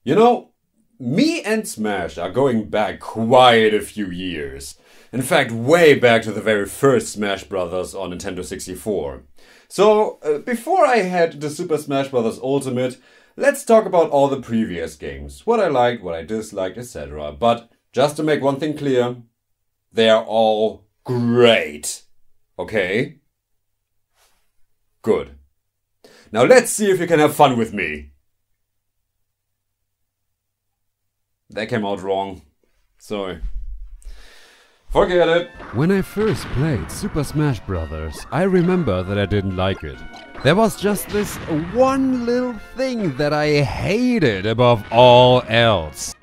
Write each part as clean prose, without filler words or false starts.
You know, me and Smash are going back quite a few years. In fact, way back to the very first Smash Brothers on Nintendo 64. So, before I head to Super Smash Bros. Ultimate, let's talk about all the previous games. What I liked, what I disliked, etc. But just to make one thing clear, they're all great. Okay? Good. Now let's see if you can have fun with me. That came out wrong. Sorry. Forget it. When I first played Super Smash Bros., I remember that I didn't like it. There was just this one little thing that I hated above all else.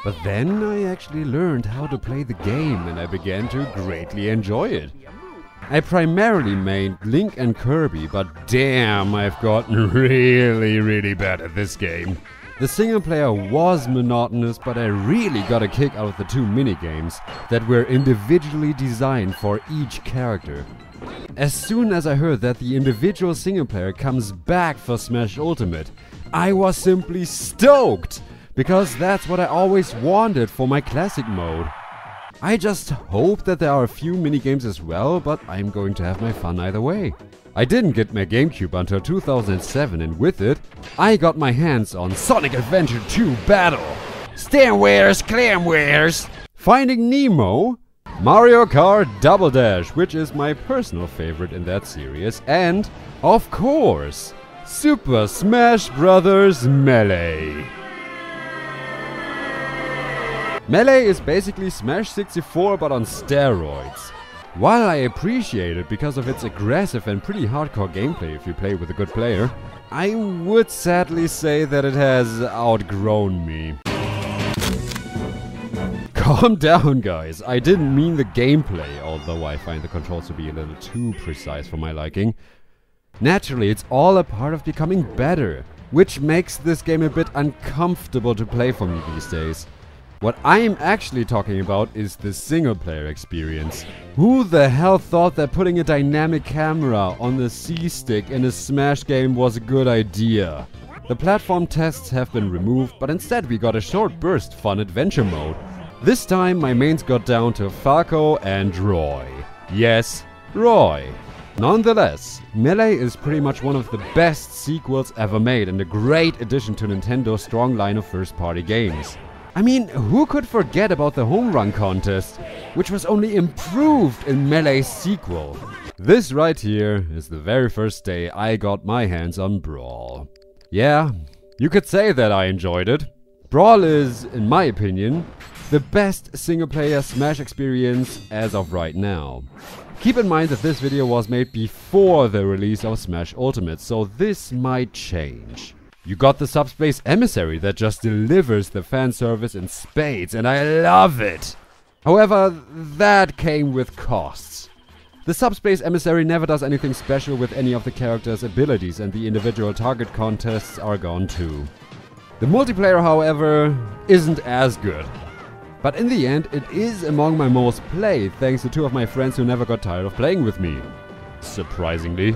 But then I actually learned how to play the game and I began to greatly enjoy it. I primarily made Link and Kirby, but damn, I've gotten really bad at this game. The single player was monotonous, but I really got a kick out of the two minigames that were individually designed for each character. As soon as I heard that the individual single player comes back for Smash Ultimate, I was simply stoked, because that's what I always wanted for my classic mode. I just hope that there are a few minigames as well, but I'm going to have my fun either way. I didn't get my GameCube until 2007, and with it, I got my hands on Sonic Adventure 2 Battle, Stamwares, Clamwares, Finding Nemo, Mario Kart Double Dash, which is my personal favorite in that series, and, of course, Super Smash Bros. Melee. Melee is basically Smash 64 but on steroids. While I appreciate it because of its aggressive and pretty hardcore gameplay if you play with a good player, I would sadly say that it has outgrown me. Calm down, guys. I didn't mean the gameplay, although I find the controls to be a little too precise for my liking. Naturally, it's all a part of becoming better, which makes this game a bit uncomfortable to play for me these days. What I'm actually talking about is the single-player experience. Who the hell thought that putting a dynamic camera on the C-stick in a Smash game was a good idea? The platform tests have been removed, but instead we got a short burst fun adventure mode. This time my mains got down to Falco and Roy. Yes, Roy. Nonetheless, Melee is pretty much one of the best sequels ever made and a great addition to Nintendo's strong line of first-party games. I mean, who could forget about the home run contest, which was only improved in Melee's sequel? This right here is the very first day I got my hands on Brawl. Yeah, you could say that I enjoyed it. Brawl is, in my opinion, the best single-player Smash experience as of right now. Keep in mind that this video was made before the release of Smash Ultimate, so this might change. You got the Subspace Emissary that just delivers the fan service in spades, and I love it! However, that came with costs. The Subspace Emissary never does anything special with any of the characters' abilities, and the individual target contests are gone too. The multiplayer, however, isn't as good. But in the end, it is among my most played, thanks to two of my friends who never got tired of playing with me. Surprisingly.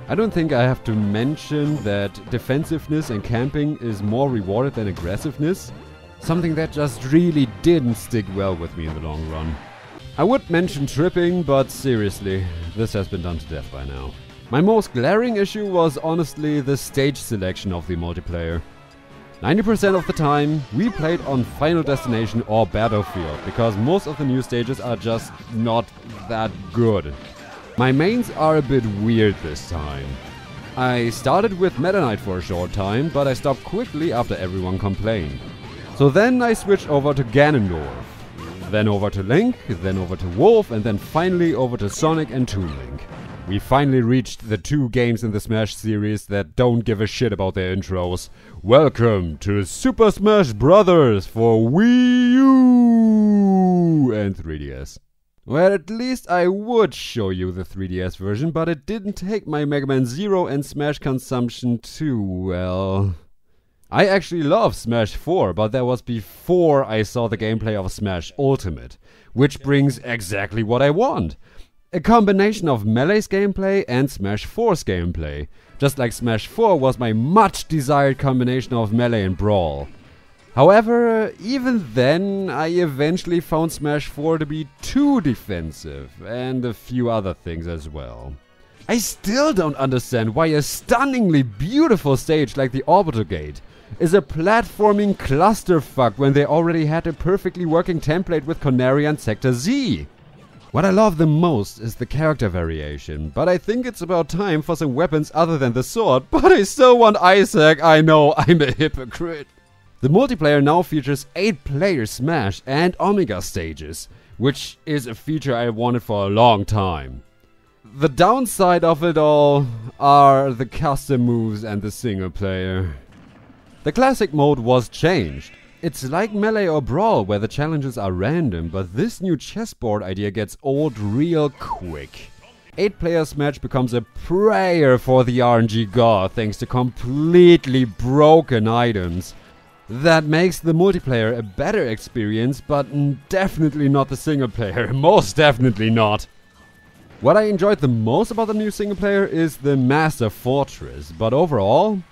I don't think I have to mention that defensiveness and camping is more rewarded than aggressiveness, something that just really didn't stick well with me in the long run. I would mention tripping, but seriously, this has been done to death by now. My most glaring issue was honestly the stage selection of the multiplayer. 90% of the time, we played on Final Destination or Battlefield, because most of the new stages are just not that good. My mains are a bit weird this time. I started with Meta Knight for a short time, but I stopped quickly after everyone complained. So then I switched over to Ganondorf, then over to Link, then over to Wolf, and then finally over to Sonic and Toon Link. We finally reached the two games in the Smash series that don't give a shit about their intros. Welcome to Super Smash Bros. For Wii U and 3DS. Well, at least I would show you the 3DS version, but it didn't take my Mega Man Zero and Smash consumption too well. I actually love Smash 4, but that was before I saw the gameplay of Smash Ultimate, which brings exactly what I want. A combination of Melee's gameplay and Smash 4's gameplay, just like Smash 4 was my much desired combination of Melee and Brawl. However, even then, I eventually found Smash 4 to be too defensive, and a few other things as well. I still don't understand why a stunningly beautiful stage like the Orbital Gate is a platforming clusterfuck when they already had a perfectly working template with Conary and Sector Z. What I love the most is the character variation, but I think it's about time for some weapons other than the sword, but I still want Isaac. I know, I'm a hypocrite. The multiplayer now features 8-player Smash and Omega stages, which is a feature I wanted for a long time. The downside of it all are the custom moves and the single player. The classic mode was changed. It's like Melee or Brawl where the challenges are random, but this new chessboard idea gets old real quick. 8-player Smash becomes a prayer for the RNG god thanks to completely broken items. That makes the multiplayer a better experience, but definitely not the single player. Most definitely not. What I enjoyed the most about the new single player is the Master Fortress, but overall,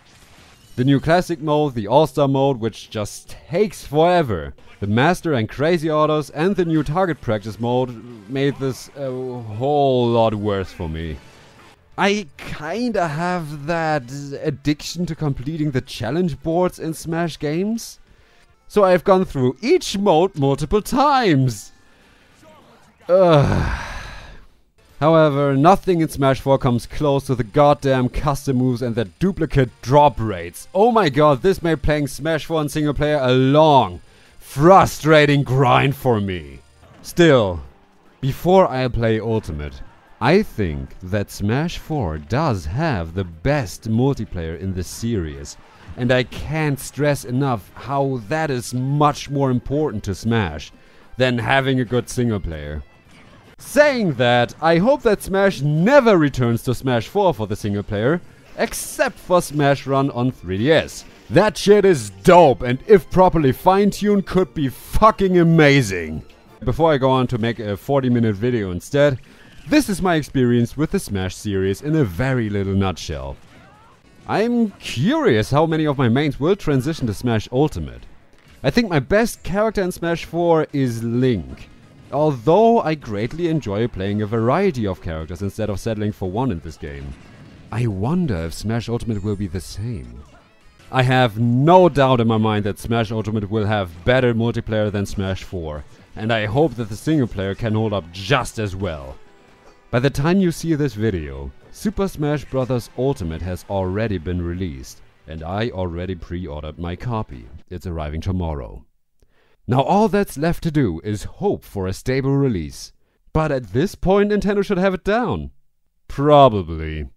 the new classic mode, the All-Star mode, which just takes forever, the Master and Crazy Orders, and the new Target Practice mode made this a whole lot worse for me. I kinda have that addiction to completing the challenge boards in Smash games. So I've gone through each mode multiple times. However, nothing in Smash 4 comes close to the goddamn custom moves and their duplicate drop rates. Oh my god, this made playing Smash 4 in single player a long, frustrating grind for me. Still, before I play Ultimate, I think that Smash 4 does have the best multiplayer in the series, and I can't stress enough how that is much more important to Smash than having a good single player. Saying that, I hope that Smash never returns to Smash 4 for the single player, except for Smash Run on 3DS. That shit is dope, and if properly fine-tuned could be fucking amazing. Before I go on to make a 40-minute video instead, this is my experience with the Smash series in a very little nutshell. I'm curious how many of my mains will transition to Smash Ultimate. I think my best character in Smash 4 is Link, although I greatly enjoy playing a variety of characters instead of settling for one in this game. I wonder if Smash Ultimate will be the same. I have no doubt in my mind that Smash Ultimate will have better multiplayer than Smash 4, and I hope that the single player can hold up just as well. By the time you see this video, Super Smash Bros. Ultimate has already been released, and I already pre-ordered my copy. It's arriving tomorrow. Now all that's left to do is hope for a stable release. But at this point Nintendo should have it down. Probably.